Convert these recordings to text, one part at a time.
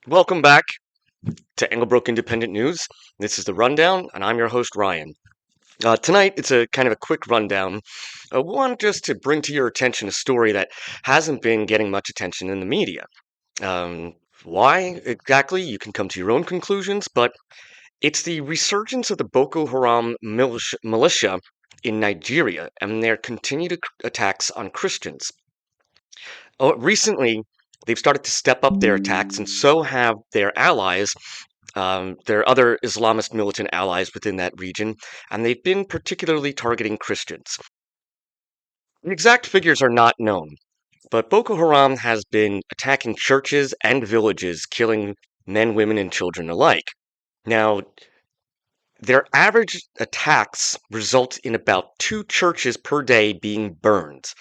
Welcome back to Englebrook Independent News. This is the Rundown, and I'm your host, Ryan. Tonight, it's a kind of a quick rundown. One just to bring to your attention a story that hasn't been getting much attention in the media. Um, why exactly? You can come to your own conclusions, but it's the resurgence of the Boko Haram militia in Nigeria and their continued attacks on Christians. Recently, they've started to step up their attacks, and so have their allies, their other Islamist militant allies within that region, and they've been particularly targeting Christians. The exact figures are not known, but Boko Haram has been attacking churches and villages, killing men, women, and children alike. Now, their average attacks result in about 2 churches per day being burned.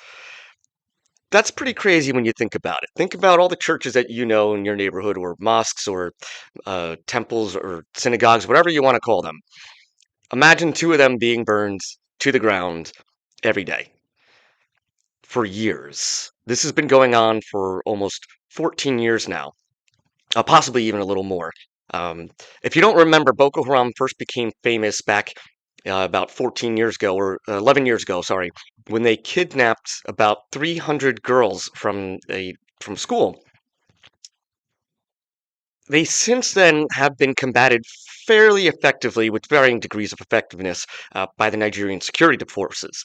That's pretty crazy when you think about it. Think about all the churches that you know in your neighborhood, or mosques, or temples, or synagogues, whatever you want to call them. Imagine 2 of them being burned to the ground every day for years. This has been going on for almost 14 years now, possibly even a little more. Um, if you don't remember, Boko Haram first became famous back about 14 years ago, or 11 years ago, sorry, when they kidnapped about 300 girls from school. They since then have been combated fairly effectively, with varying degrees of effectiveness, by the Nigerian security forces.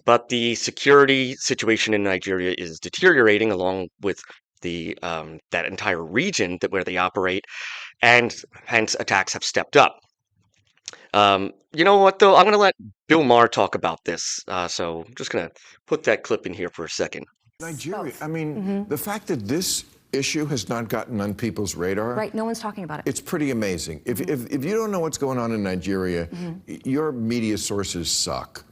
But the security situation in Nigeria is deteriorating, along with that entire region where they operate, and hence attacks have stepped up. You know what, though? I'm going to let Bill Maher talk about this. So I'm just going to put that clip in here for a second. Nigeria, I mean, the fact that this issue has not gotten on people's radar. Right, no one's talking about it. It's pretty amazing. If you don't know what's going on in Nigeria, your media sources suck.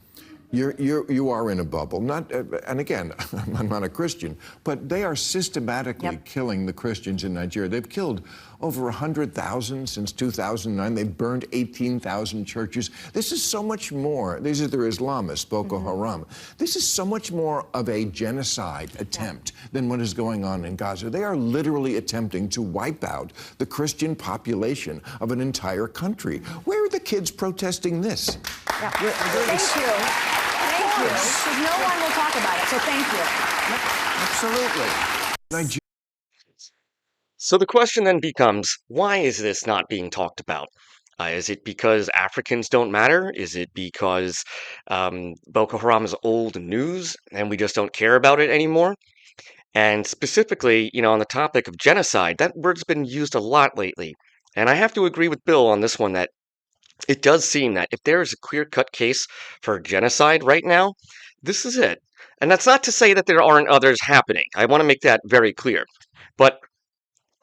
You are in a bubble. And again, I'm not a Christian, but they are systematically killing the Christians in Nigeria. They've killed over 100,000 since 2009. They've burned 18,000 churches. This is so much more. These are their Islamists, Boko Haram. This is so much more of a genocide attempt than what is going on in Gaza. They are literally attempting to wipe out the Christian population of an entire country. Where are the kids protesting this? Yeah. Thank you. Thank you. Because no one will talk about it, so thank you. Absolutely. So the question then becomes, why is this not being talked about? Is it because Africans don't matter? Is it because Boko Haram is old news and we just don't care about it anymore? And specifically, on the topic of genocide, that word's been used a lot lately. And I have to agree with Bill on this one, that it does seem that if there is a clear-cut case for genocide right now, this is it. And that's not to say that there aren't others happening. I want to make that very clear. But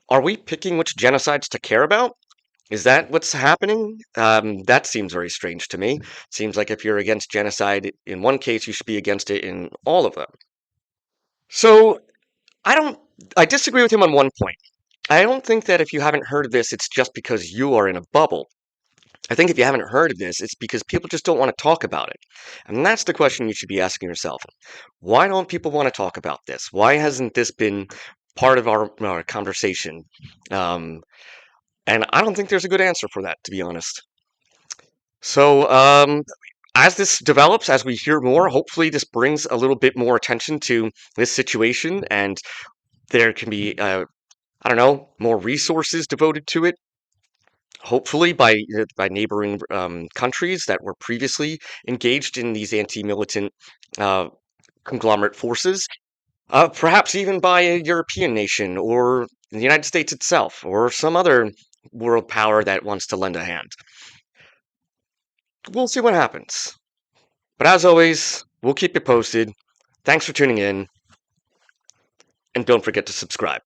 are we picking which genocides to care about? Is that what's happening? That seems very strange to me. Seems like if you're against genocide in one case, you should be against it in all of them. So I don't. I disagree with him on one point. I don't think that if you haven't heard of this, it's just because you are in a bubble. I think if you haven't heard of this, it's because people just don't want to talk about it. And that's the question you should be asking yourself. Why don't people want to talk about this? Why hasn't this been part of our conversation? Um, and I don't think there's a good answer for that, to be honest. So, as this develops, as we hear more, hopefully this brings a little bit more attention to this situation, and there can be, I don't know, more resources devoted to it. Hopefully, by neighboring countries that were previously engaged in these anti-militant uh, conglomerate forces, perhaps even by a European nation, or the United States itself, or some other world power that wants to lend a hand. We'll see what happens. But as always, we'll keep you posted. Thanks for tuning in, and don't forget to subscribe.